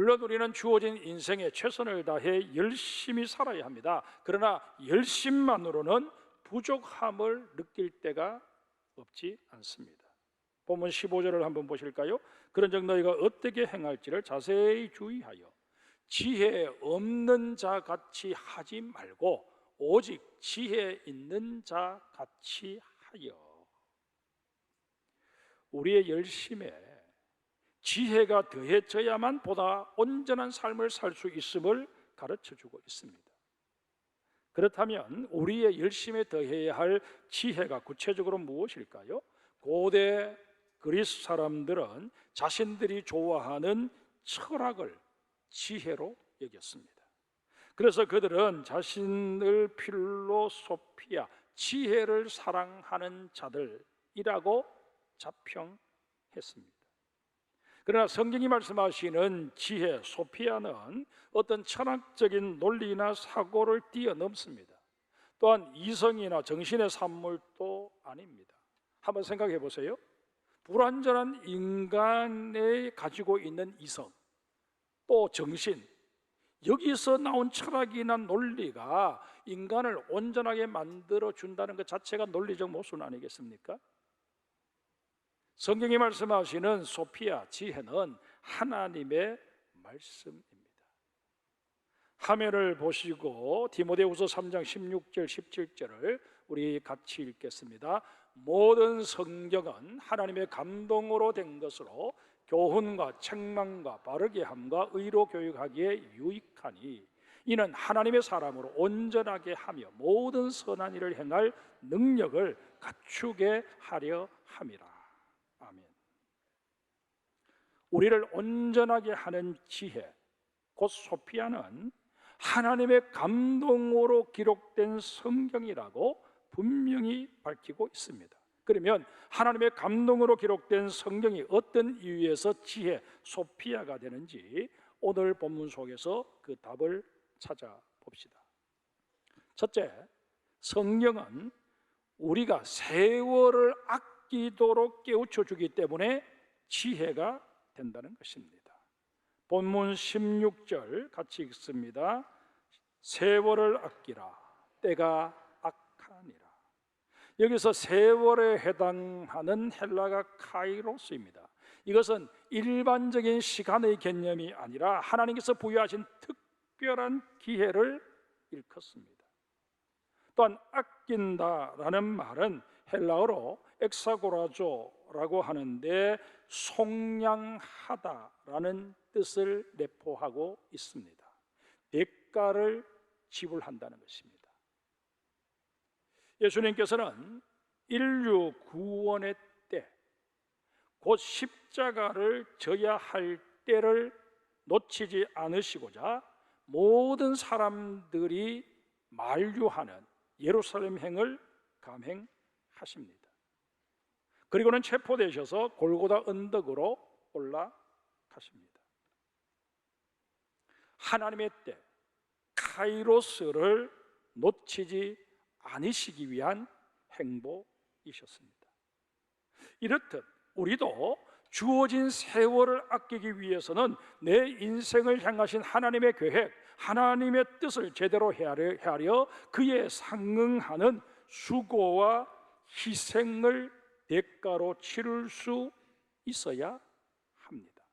물론 우리는 주어진 인생에 최선을 다해 열심히 살아야 합니다. 그러나 열심만으로는 부족함을 느낄 때가 없지 않습니다. 본문 15절을 한번 보실까요? 그런즉 너희가 어떻게 행할지를 자세히 주의하여 지혜 없는 자 같이 하지 말고 오직 지혜 있는 자 같이 하여. 우리의 열심에 지혜가 더해져야만 보다 온전한 삶을 살 수 있음을 가르쳐주고 있습니다. 그렇다면 우리의 열심에 더해야 할 지혜가 구체적으로 무엇일까요? 고대 그리스 사람들은 자신들이 좋아하는 철학을 지혜로 여겼습니다. 그래서 그들은 자신을 필로소피아, 지혜를 사랑하는 자들이라고 자평했습니다. 그러나 성경이 말씀하시는 지혜, 소피아는 어떤 철학적인 논리나 사고를 뛰어넘습니다. 또한 이성이나 정신의 산물도 아닙니다. 한번 생각해 보세요. 불완전한 인간에 가지고 있는 이성, 또 정신, 여기서 나온 철학이나 논리가 인간을 온전하게 만들어 준다는 것 자체가 논리적 모순 아니겠습니까? 성경이 말씀하시는 소피아, 지혜는 하나님의 말씀입니다. 화면을 보시고 디모데후서 3장 16절 17절을 우리 같이 읽겠습니다. 모든 성경은 하나님의 감동으로 된 것으로 교훈과 책망과 바르게 함과 의로 교육하기에 유익하니 이는 하나님의 사람으로 온전하게 하며 모든 선한 일을 행할 능력을 갖추게 하려 함이라. 아멘. 우리를 온전하게 하는 지혜, 곧 소피아는 하나님의 감동으로 기록된 성경이라고 분명히 밝히고 있습니다. 그러면 하나님의 감동으로 기록된 성경이 어떤 이유에서 지혜, 소피아가 되는지 오늘 본문 속에서 그 답을 찾아봅시다. 첫째, 성경은 우리가 세월을 아끼도록 깨우쳐 주기 때문에 지혜가 된다는 것입니다. 본문 16절 같이 읽습니다. 세월을 아끼라, 때가 악하니라. 여기서 세월에 해당하는 헬라가 카이로스입니다. 이것은 일반적인 시간의 개념이 아니라 하나님께서 부여하신 특별한 기회를 일컫습니다. 또한 아낀다라는 말은 헬라어로 엑사고라조라고 하는데 속량하다라는 뜻을 내포하고 있습니다. 대가를 지불한다는 것입니다. 예수님께서는 인류 구원의 때, 곧 십자가를 져야 할 때를 놓치지 않으시고자 모든 사람들이 만류하는 예루살렘행을 감행하십니다. 그리고는 체포되셔서 골고다 언덕으로 올라가십니다. 하나님의 때, 카이로스를 놓치지 않으시기 위한 행보이셨습니다. 이렇듯 우리도 주어진 세월을 아끼기 위해서는 내 인생을 향하신 하나님의 계획, 하나님의 뜻을 제대로 헤아려 그에 상응하는 수고와 희생을 대가로 치를 수 있어야 합니다.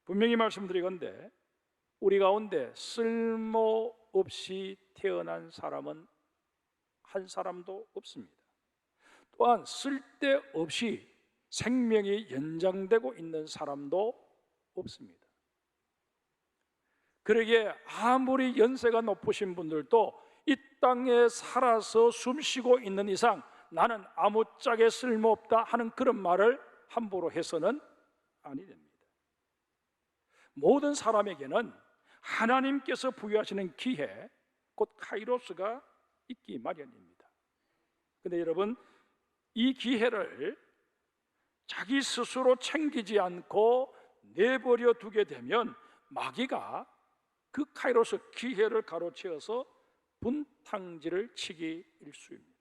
분명히 말씀드리건대 우리 가운데 쓸모없이 태어난 사람은 한 사람도 없습니다. 또한 쓸데없이 생명이 연장되고 있는 사람도 없습니다. 그러기에 아무리 연세가 높으신 분들도 이 땅에 살아서 숨쉬고 있는 이상 나는 아무짝에 쓸모없다 하는 그런 말을 함부로 해서는 아니 됩니다. 모든 사람에게는 하나님께서 부여하시는 기회, 곧 카이로스가 있기 마련입니다. 그런데 여러분, 이 기회를 자기 스스로 챙기지 않고 내버려 두게 되면 마귀가 그 카이로스 기회를 가로채어서 분탕질을 치기 일쑤입니다.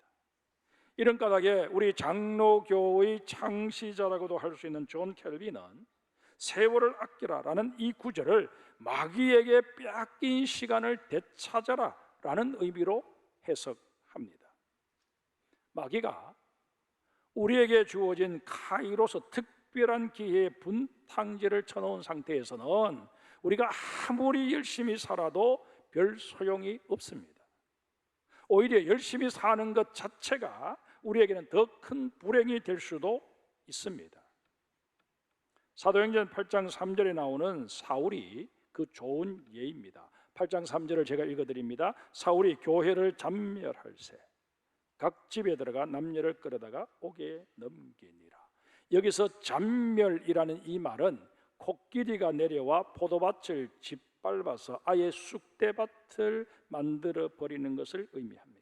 이런 까닭에 우리 장로교의 창시자라고도 할 수 있는 존 켈빈은 세월을 아끼라라는 이 구절을 마귀에게 빼앗긴 시간을 되찾아라라는 의미로 해석합니다. 마귀가 우리에게 주어진 카이로스 특별한 기회의 분탕질을 쳐놓은 상태에서는 우리가 아무리 열심히 살아도 별 소용이 없습니다. 오히려 열심히 사는 것 자체가 우리에게는 더 큰 불행이 될 수도 있습니다. 사도행전 8장 3절에 나오는 사울이 그 좋은 예입니다. 8장 3절을 제가 읽어드립니다. 사울이 교회를 잠멸할세 각 집에 들어가 남녀를 끌어다가 옥에 넘기니라. 여기서 잠멸이라는 이 말은 코끼리가 내려와 포도밭을 짓밟아서 아예 쑥대밭을 만들어 버리는 것을 의미합니다.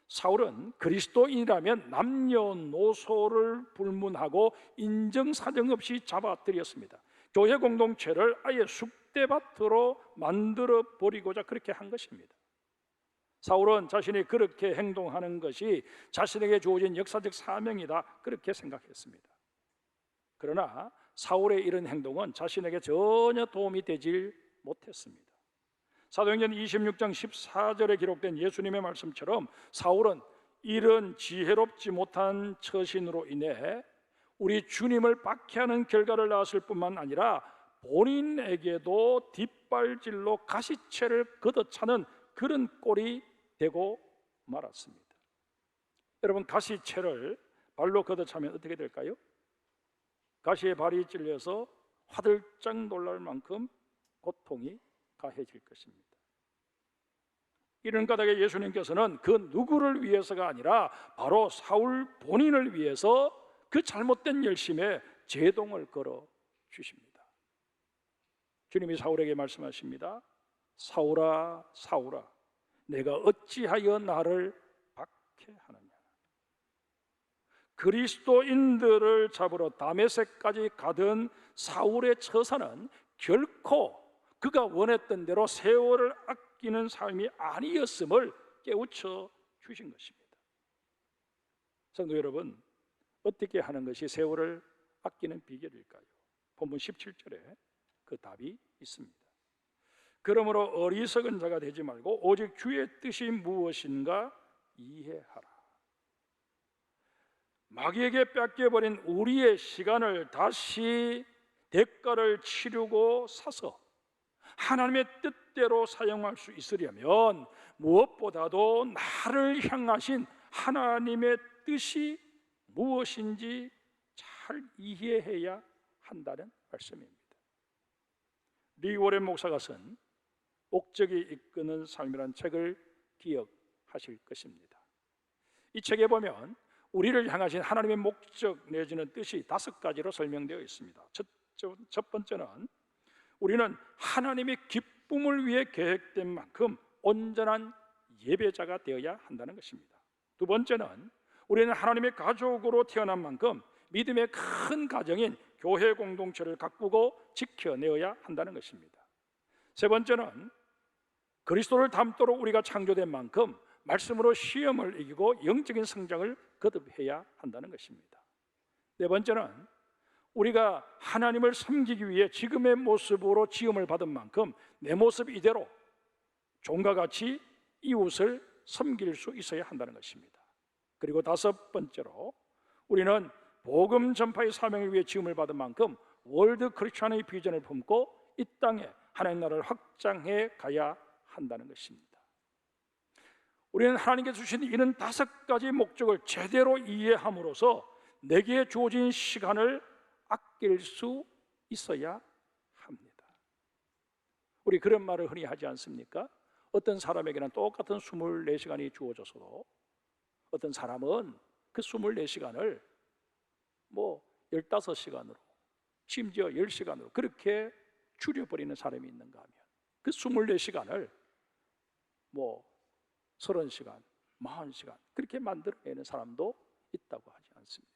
사울은 그리스도인이라면 남녀노소를 불문하고 인정사정 없이 잡아들였습니다. 교회 공동체를 아예 쑥대밭으로 만들어 버리고자 그렇게 한 것입니다. 사울은 자신이 그렇게 행동하는 것이 자신에게 주어진 역사적 사명이다 그렇게 생각했습니다. 그러나 사울의 이런 행동은 자신에게 전혀 도움이 되질 못했습니다. 사도행전 26장 14절에 기록된 예수님의 말씀처럼 사울은 이런 지혜롭지 못한 처신으로 인해 우리 주님을 박해하는 결과를 낳았을 뿐만 아니라 본인에게도 뒷발질로 가시채를 걷어차는 그런 꼴이 되고 말았습니다. 여러분, 가시채를 발로 걷어차면 어떻게 될까요? 가시에 발이 찔려서 화들짝 놀랄 만큼 고통이 가해질 것입니다. 이런 까닭에 예수님께서는 그 누구를 위해서가 아니라 바로 사울 본인을 위해서 그 잘못된 열심에 제동을 걸어 주십니다. 주님이 사울에게 말씀하십니다. 사울아, 사울아, 내가 어찌하여 나를 박해하느냐. 그리스도인들을 잡으러 다메섹까지 가던 사울의 처사는 결코 그가 원했던 대로 세월을 아끼는 삶이 아니었음을 깨우쳐 주신 것입니다. 성도 여러분, 어떻게 하는 것이 세월을 아끼는 비결일까요? 본문 17절에 그 답이 있습니다. 그러므로 어리석은 자가 되지 말고 오직 주의 뜻이 무엇인가 이해하라. 마귀에게 뺏겨버린 우리의 시간을 다시 대가를 치르고 사서 하나님의 뜻대로 사용할 수 있으려면 무엇보다도 나를 향하신 하나님의 뜻이 무엇인지 잘 이해해야 한다는 말씀입니다. 리 워렌 목사가 쓴 목적이 이끄는 삶이라는 책을 기억하실 것입니다. 이 책에 보면 우리를 향하신 하나님의 목적 내지는 뜻이 5가지로 설명되어 있습니다. 첫 번째는 우리는 하나님의 기쁨을 위해 계획된 만큼 온전한 예배자가 되어야 한다는 것입니다. 두 번째는 우리는 하나님의 가족으로 태어난 만큼 믿음의 큰 가정인 교회 공동체를 가꾸고 지켜내어야 한다는 것입니다. 세 번째는 그리스도를 닮도록 우리가 창조된 만큼 말씀으로 시험을 이기고 영적인 성장을 거듭해야 한다는 것입니다. 네 번째는 우리가 하나님을 섬기기 위해 지금의 모습으로 지음을 받은 만큼 내 모습 이대로 종과 같이 이웃을 섬길 수 있어야 한다는 것입니다. 그리고 5번째로 우리는 복음 전파의 사명을 위해 지음을 받은 만큼 월드 크리스천의 비전을 품고 이 땅에 하나님 나라를 확장해 가야 한다는 것입니다. 우리는 하나님께서 주신 이런 5가지 목적을 제대로 이해함으로써 내게 주어진 시간을 아낄 수 있어야 합니다. 우리 그런 말을 흔히 하지 않습니까? 어떤 사람에게는 똑같은 24시간이 주어져서도 어떤 사람은 그 24시간을 15시간으로 심지어 10시간으로 그렇게 줄여버리는 사람이 있는가 하면 그 24시간을 30시간, 40시간 그렇게 만들어내는 사람도 있다고 하지 않습니까?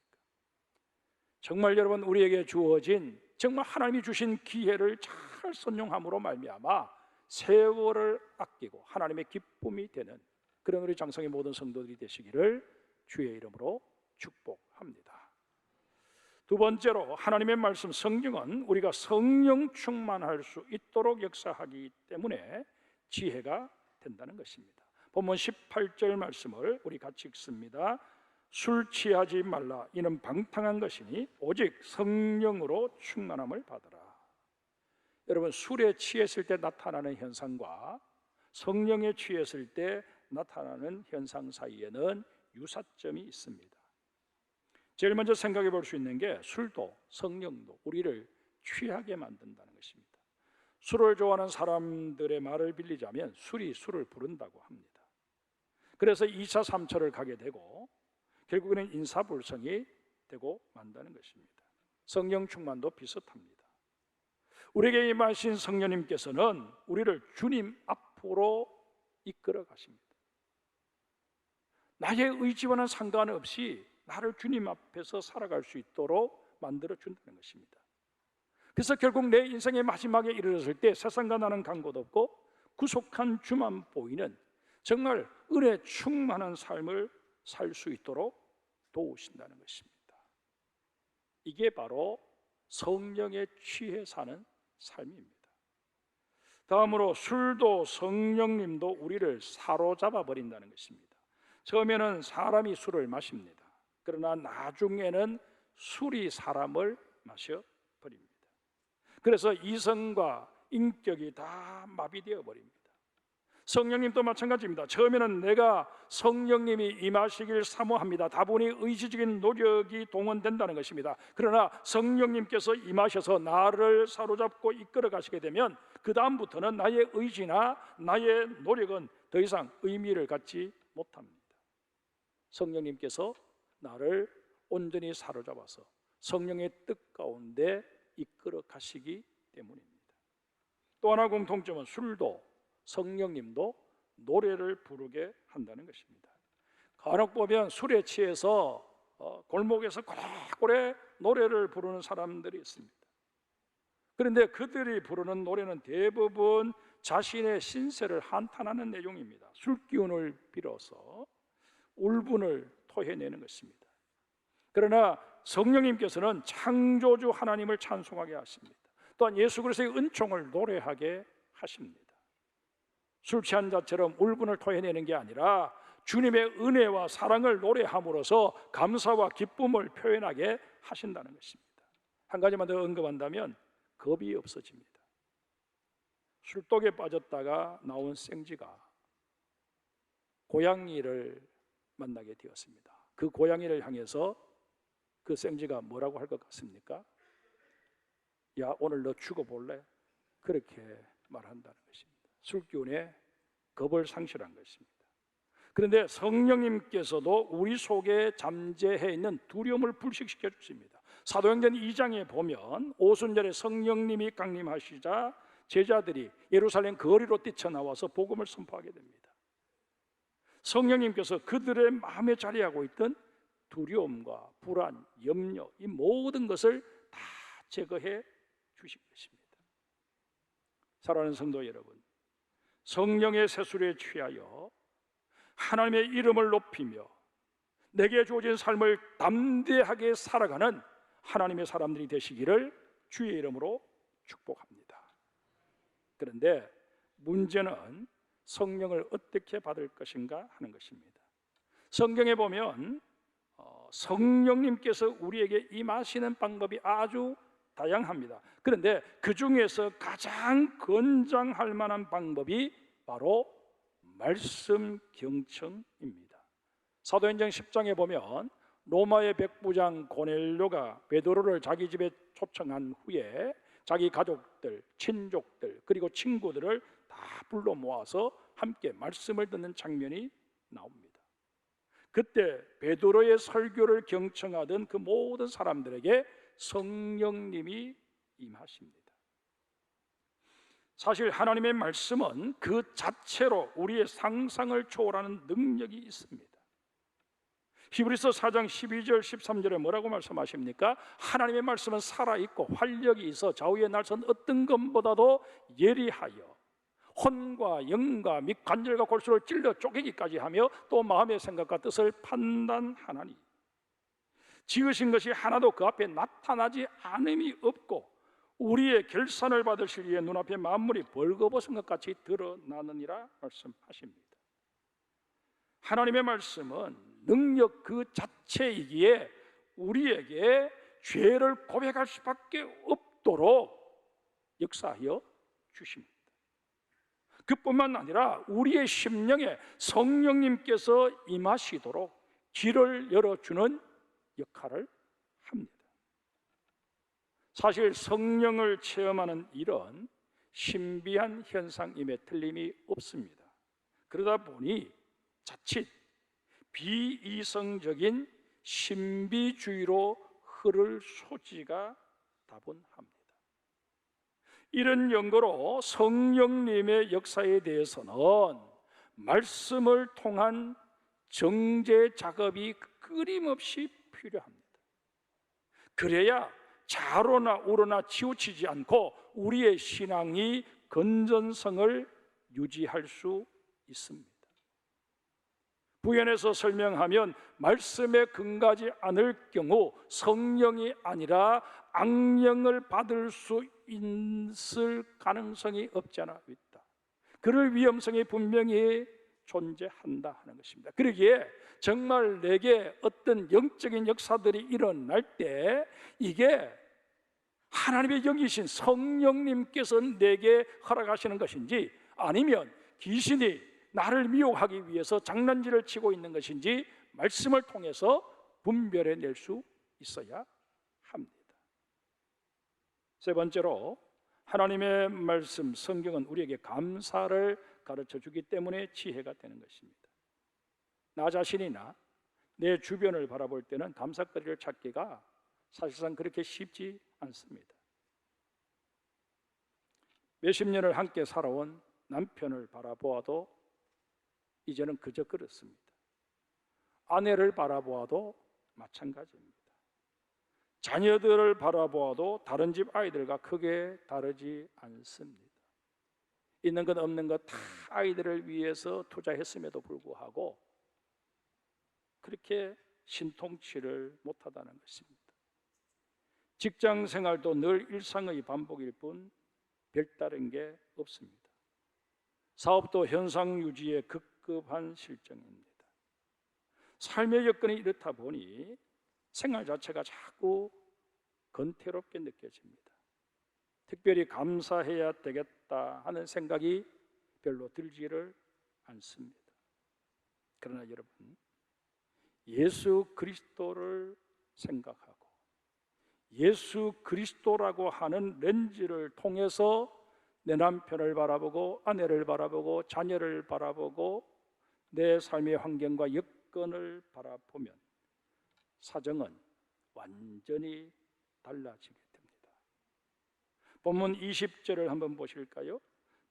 정말 여러분, 우리에게 주어진 정말 하나님이 주신 기회를 잘 선용함으로 말미암아 세월을 아끼고 하나님의 기쁨이 되는 그런 우리 장성의 모든 성도들이 되시기를 주의 이름으로 축복합니다. 두 번째로 하나님의 말씀 성경은 우리가 성령 충만할 수 있도록 역사하기 때문에 지혜가 된다는 것입니다. 본문 18절 말씀을 우리 같이 읽습니다. 술 취하지 말라. 이는 방탕한 것이니 오직 성령으로 충만함을 받으라. 여러분, 술에 취했을 때 나타나는 현상과 성령에 취했을 때 나타나는 현상 사이에는 유사점이 있습니다. 제일 먼저 생각해 볼 수 있는 게 술도 성령도 우리를 취하게 만든다는 것입니다. 술을 좋아하는 사람들의 말을 빌리자면 술이 술을 부른다고 합니다. 그래서 2차 3차를 가게 되고 결국에는 인사불성이 되고 만다는 것입니다. 성령 충만도 비슷합니다. 우리에게 임하신 성령님께서는 우리를 주님 앞으로 이끌어 가십니다. 나의 의지와는 상관없이 나를 주님 앞에서 살아갈 수 있도록 만들어 준다는 것입니다. 그래서 결국 내 인생의 마지막에 이르렀을 때 세상과 나는 간 곳 없고 구속한 주만 보이는 정말 은혜 충만한 삶을 살 수 있도록 도우신다는 것입니다. 이게 바로 성령에 취해 사는 삶입니다. 다음으로 술도 성령님도 우리를 사로잡아 버린다는 것입니다. 처음에는 사람이 술을 마십니다. 그러나 나중에는 술이 사람을 마셔버립니다. 그래서 이성과 인격이 다 마비되어 버립니다. 성령님도 마찬가지입니다. 처음에는 내가 성령님이 임하시길 사모합니다. 다분히 의지적인 노력이 동원된다는 것입니다. 그러나 성령님께서 임하셔서 나를 사로잡고 이끌어 가시게 되면 그 다음부터는 나의 의지나 나의 노력은 더 이상 의미를 갖지 못합니다. 성령님께서 나를 온전히 사로잡아서 성령의 뜻 가운데 이끌어 가시기 때문입니다. 또 하나 공통점은 술도 성령님도 노래를 부르게 한다는 것입니다. 간혹 보면 술에 취해서 골목에서 고래고래 노래를 부르는 사람들이 있습니다. 그런데 그들이 부르는 노래는 대부분 자신의 신세를 한탄하는 내용입니다. 술기운을 빌어서 울분을 토해내는 것입니다. 그러나 성령님께서는 창조주 하나님을 찬송하게 하십니다. 또한 예수 그리스도의 은총을 노래하게 하십니다. 술 취한 자처럼 울분을 토해내는 게 아니라 주님의 은혜와 사랑을 노래함으로써 감사와 기쁨을 표현하게 하신다는 것입니다. 한 가지만 더 언급한다면 겁이 없어집니다. 술독에 빠졌다가 나온 생쥐가 고양이를 만나게 되었습니다. 그 고양이를 향해서 그 생쥐가 뭐라고 할 것 같습니까? 야, 오늘 너 죽어볼래? 그렇게 말한다는 것입니다. 술기운에 겁을 상실한 것입니다. 그런데 성령님께서도 우리 속에 잠재해 있는 두려움을 불식시켜 주십니다. 사도행전 2장에 보면 오순절에 성령님이 강림하시자 제자들이 예루살렘 거리로 뛰쳐나와서 복음을 선포하게 됩니다. 성령님께서 그들의 마음에 자리하고 있던 두려움과 불안, 염려, 이 모든 것을 다 제거해 주신 것입니다. 사랑하는 성도 여러분, 성령의 세술에 취하여 하나님의 이름을 높이며 내게 주어진 삶을 담대하게 살아가는 하나님의 사람들이 되시기를 주의 이름으로 축복합니다. 그런데 문제는 성령을 어떻게 받을 것인가 하는 것입니다. 성경에 보면 성령님께서 우리에게 임하시는 방법이 아주 다양합니다. 그런데 그 중에서 가장 권장할 만한 방법이 바로 말씀 경청입니다. 사도행전 10장에 보면 로마의 백부장 고넬료가 베드로를 자기 집에 초청한 후에 자기 가족들, 친족들 그리고 친구들을 다 불러 모아서 함께 말씀을 듣는 장면이 나옵니다. 그때 베드로의 설교를 경청하던 그 모든 사람들에게 성령님이 임하십니다. 사실 하나님의 말씀은 그 자체로 우리의 상상을 초월하는 능력이 있습니다. 히브리서 4장 12절 13절에 뭐라고 말씀하십니까? 하나님의 말씀은 살아있고 활력이 있어 좌우의 날선 어떤 것보다도 예리하여 혼과 영과 및 관절과 골수를 찔러 쪼개기까지 하며 또 마음의 생각과 뜻을 판단하나니 지으신 것이 하나도 그 앞에 나타나지 않음이 없고 우리의 결산을 받으실 이의 눈앞에 만물이 벌거벗은 것 같이 드러나느니라 말씀하십니다. 하나님의 말씀은 능력 그 자체이기에 우리에게 죄를 고백할 수밖에 없도록 역사하여 주십니다. 그뿐만 아니라 우리의 심령에 성령님께서 임하시도록 길을 열어주는 역할을 합니다. 사실 성령을 체험하는 일은 신비한 현상임에 틀림이 없습니다. 그러다 보니 자칫 비이성적인 신비주의로 흐를 소지가 다분합니다. 이런 연고로 성령님의 역사에 대해서는 말씀을 통한 정제 작업이 끊임없이 필요합니다. 그래야 좌로나 우로나 치우치지 않고 우리의 신앙이 건전성을 유지할 수 있습니다. 부연해서 설명하면 말씀에 근거하지 않을 경우 성령이 아니라 악령을 받을 수 있을 가능성이 없지 않아 있다. 그럴 위험성이 분명히 존재한다 하는 것입니다. 그러기에 정말 내게 어떤 영적인 역사들이 일어날 때 이게 하나님의 영이신 성령님께서 내게 허락하시는 것인지 아니면 귀신이 나를 미혹하기 위해서 장난질을 치고 있는 것인지 말씀을 통해서 분별해낼 수 있어야 합니다. 세 번째로 하나님의 말씀 성경은 우리에게 감사를 가르쳐주기 때문에 지혜가 되는 것입니다. 나 자신이나 내 주변을 바라볼 때는 감사거리를 찾기가 사실상 그렇게 쉽지 않습니다. 몇십 년을 함께 살아온 남편을 바라보아도 이제는 그저 그렇습니다. 아내를 바라보아도 마찬가지입니다. 자녀들을 바라보아도 다른 집 아이들과 크게 다르지 않습니다. 있는 것 없는 것 다 아이들을 위해서 투자했음에도 불구하고 그렇게 신통치를 못하다는 것입니다. 직장 생활도 늘 일상의 반복일 뿐 별다른 게 없습니다. 사업도 현상 유지에 급급한 실정입니다. 삶의 여건이 이렇다 보니 생활 자체가 자꾸 건태롭게 느껴집니다. 특별히 감사해야 되겠다 하는 생각이 별로 들지를 않습니다. 그러나 여러분, 예수 그리스도를 생각하고 예수 그리스도라고 하는 렌즈를 통해서 내 남편을 바라보고 아내를 바라보고 자녀를 바라보고 내 삶의 환경과 여건을 바라보면 사정은 완전히 달라지게 됩니다. 본문 20절을 한번 보실까요?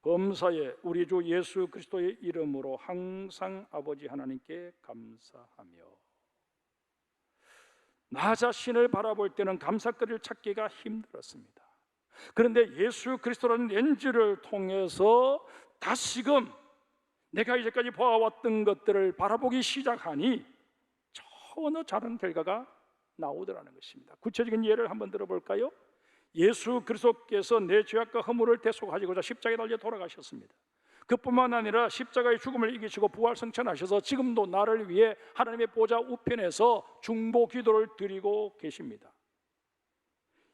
범사에 우리 주 예수 그리스도의 이름으로 항상 아버지 하나님께 감사하며. 나 자신을 바라볼 때는 감사거리를 찾기가 힘들었습니다. 그런데 예수 그리스도라는 렌즈를 통해서 다시금 내가 이제까지 보아왔던 것들을 바라보기 시작하니 전혀 다른 결과가 나오더라는 것입니다. 구체적인 예를 한번 들어볼까요? 예수 그리스도께서 내 죄악과 허물을 대속하시고자 십자가에 달려 돌아가셨습니다. 그뿐만 아니라 십자가의 죽음을 이기시고 부활승천하셔서 지금도 나를 위해 하나님의 보좌 우편에서 중보 기도를 드리고 계십니다.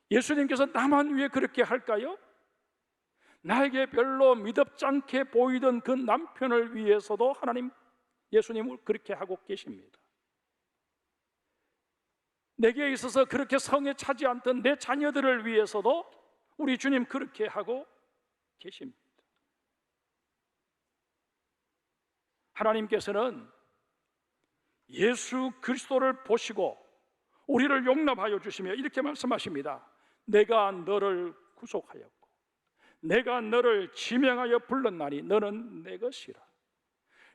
예수님께서 나만 위해 그렇게 할까요? 나에게 별로 미덥지 않게 보이던 그 남편을 위해서도 하나님, 예수님을 그렇게 하고 계십니다. 내게 있어서 그렇게 성에 차지 않던 내 자녀들을 위해서도 우리 주님 그렇게 하고 계십니다. 하나님께서는 예수 그리스도를 보시고 우리를 용납하여 주시며 이렇게 말씀하십니다. 내가 너를 구속하였고 내가 너를 지명하여 불렀나니 너는 내 것이라.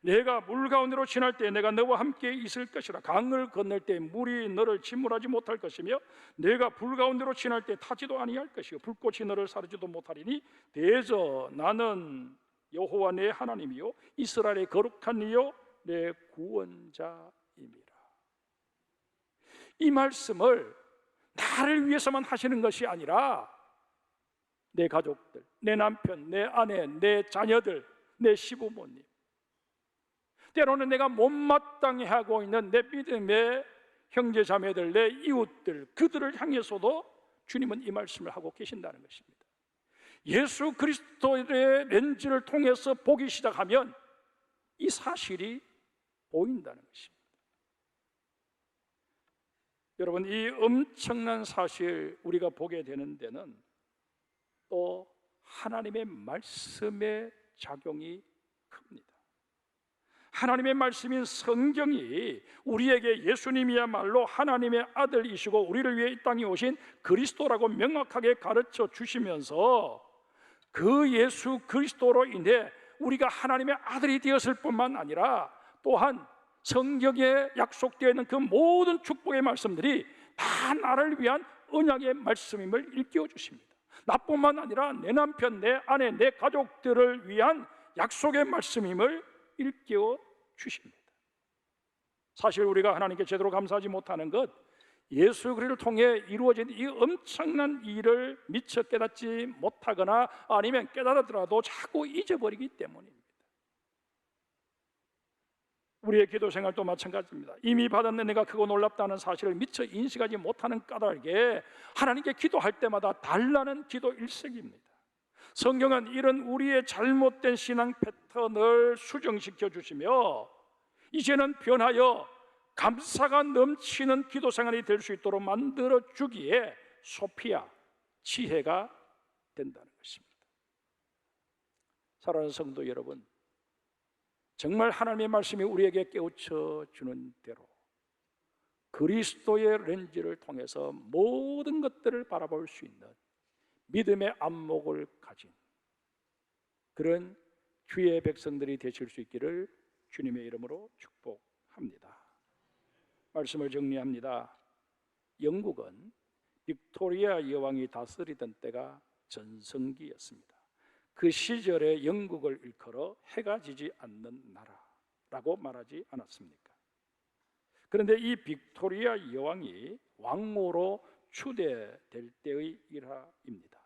내가 물 가운데로 지날 때 내가 너와 함께 있을 것이라. 강을 건널 때 물이 너를 침몰하지 못할 것이며 내가 불 가운데로 지날 때 타지도 아니할 것이요 불꽃이 너를 사르지도 못하리니 대저 나는 여호와 내 하나님이요 이스라엘의 거룩한 이요 내 구원자임이라. 이 말씀을 나를 위해서만 하시는 것이 아니라 내 가족들, 내 남편, 내 아내, 내 자녀들, 내 시부모님, 때로는 내가 못마땅해 하고 있는 내 믿음의 형제 자매들, 내 이웃들, 그들을 향해서도 주님은 이 말씀을 하고 계신다는 것입니다. 예수 그리스도의 렌즈를 통해서 보기 시작하면 이 사실이 보인다는 것입니다. 여러분, 이 엄청난 사실 우리가 보게 되는 데는 또 하나님의 말씀의 작용이 큽니다. 하나님의 말씀인 성경이 우리에게 예수님이야말로 하나님의 아들이시고 우리를 위해 이 땅에 오신 그리스도라고 명확하게 가르쳐 주시면서 그 예수 그리스도로 인해 우리가 하나님의 아들이 되었을 뿐만 아니라 또한 성경에 약속되어 있는 그 모든 축복의 말씀들이 다 나를 위한 언약의 말씀임을 일깨워 주십니다. 나뿐만 아니라 내 남편, 내 아내, 내 가족들을 위한 약속의 말씀임을 일깨워 주십니다. 사실 우리가 하나님께 제대로 감사하지 못하는 것, 예수 그리스도를 통해 이루어진 이 엄청난 일을 미처 깨닫지 못하거나 아니면 깨달았더라도 자꾸 잊어버리기 때문입니다. 우리의 기도 생활도 마찬가지입니다. 이미 받은 은혜가 크고 놀랍다는 사실을 미처 인식하지 못하는 까닭에 하나님께 기도할 때마다 달라는 기도 일색입니다. 성경은 이런 우리의 잘못된 신앙 패턴을 수정시켜 주시며 이제는 변하여 감사가 넘치는 기도 생활이 될 수 있도록 만들어 주기에 소피아, 지혜가 된다는 것입니다. 사랑하는 성도 여러분, 정말 하나님의 말씀이 우리에게 깨우쳐 주는 대로 그리스도의 렌즈를 통해서 모든 것들을 바라볼 수 있는 믿음의 안목을 가진 그런 주의 백성들이 되실 수 있기를 주님의 이름으로 축복합니다. 말씀을 정리합니다. 영국은 빅토리아 여왕이 다스리던 때가 전성기였습니다. 그 시절에 영국을 일컬어 해가 지지 않는 나라라고 말하지 않았습니까? 그런데 이 빅토리아 여왕이 왕후로 추대될 때의 일화입니다.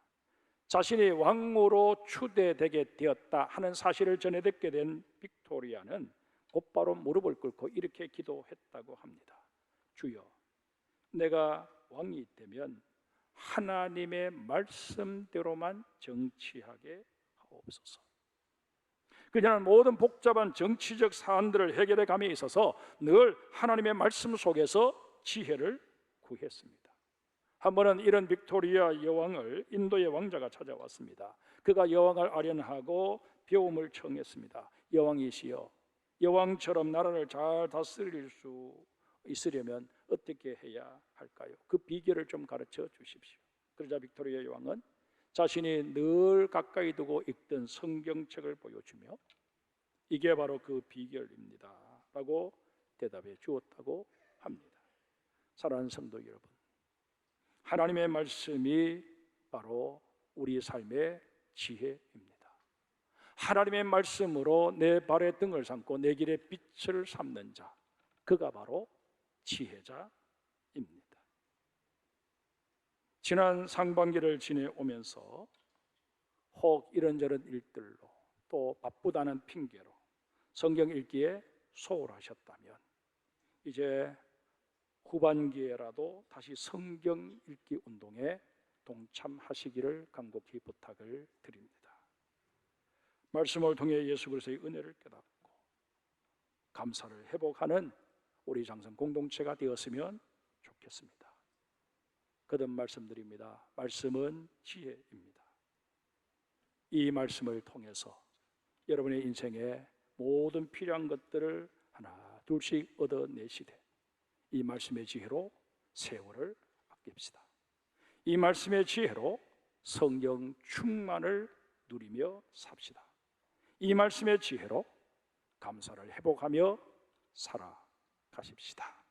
자신이 왕후로 추대되게 되었다 하는 사실을 전해 듣게 된 빅토리아는 곧바로 무릎을 꿇고 이렇게 기도했다고 합니다. 주여, 내가 왕이 되면 하나님의 말씀대로만 정치하게 하옵소서. 그녀는 모든 복잡한 정치적 사안들을 해결해 감에 있어서 늘 하나님의 말씀 속에서 지혜를 구했습니다. 한 번은 이런 빅토리아 여왕을 인도의 왕자가 찾아왔습니다. 그가 여왕을 아련하고 배움을 청했습니다. 여왕이시여, 여왕처럼 나라를 잘 다스릴 수 있으려면 어떻게 해야 할까요? 그 비결을 좀 가르쳐 주십시오. 그러자 빅토리아 여왕은 자신이 늘 가까이 두고 읽던 성경책을 보여주며 이게 바로 그 비결입니다 라고 대답해 주었다고 합니다. 사랑하는 성도 여러분, 하나님의 말씀이 바로 우리 삶의 지혜입니다. 하나님의 말씀으로 내 발의 등을 삼고 내 길의 빛을 삼는 자, 그가 바로 지혜자입니다. 지난 상반기를 지내오면서 혹 이런저런 일들로 또 바쁘다는 핑계로 성경 읽기에 소홀하셨다면 이제 후반기에라도 다시 성경 읽기 운동에 동참하시기를 간곡히 부탁을 드립니다. 말씀을 통해 예수 그리스도의 은혜를 깨닫고 감사를 회복하는 우리 장성 공동체가 되었으면 좋겠습니다. 거듭 말씀드립니다. 말씀은 지혜입니다. 이 말씀을 통해서 여러분의 인생에 모든 필요한 것들을 하나 둘씩 얻어내시되 이 말씀의 지혜로 세월을 아낍시다. 이 말씀의 지혜로 성경 충만을 누리며 삽시다. 이 말씀의 지혜로 감사를 회복하며 살아가십시다.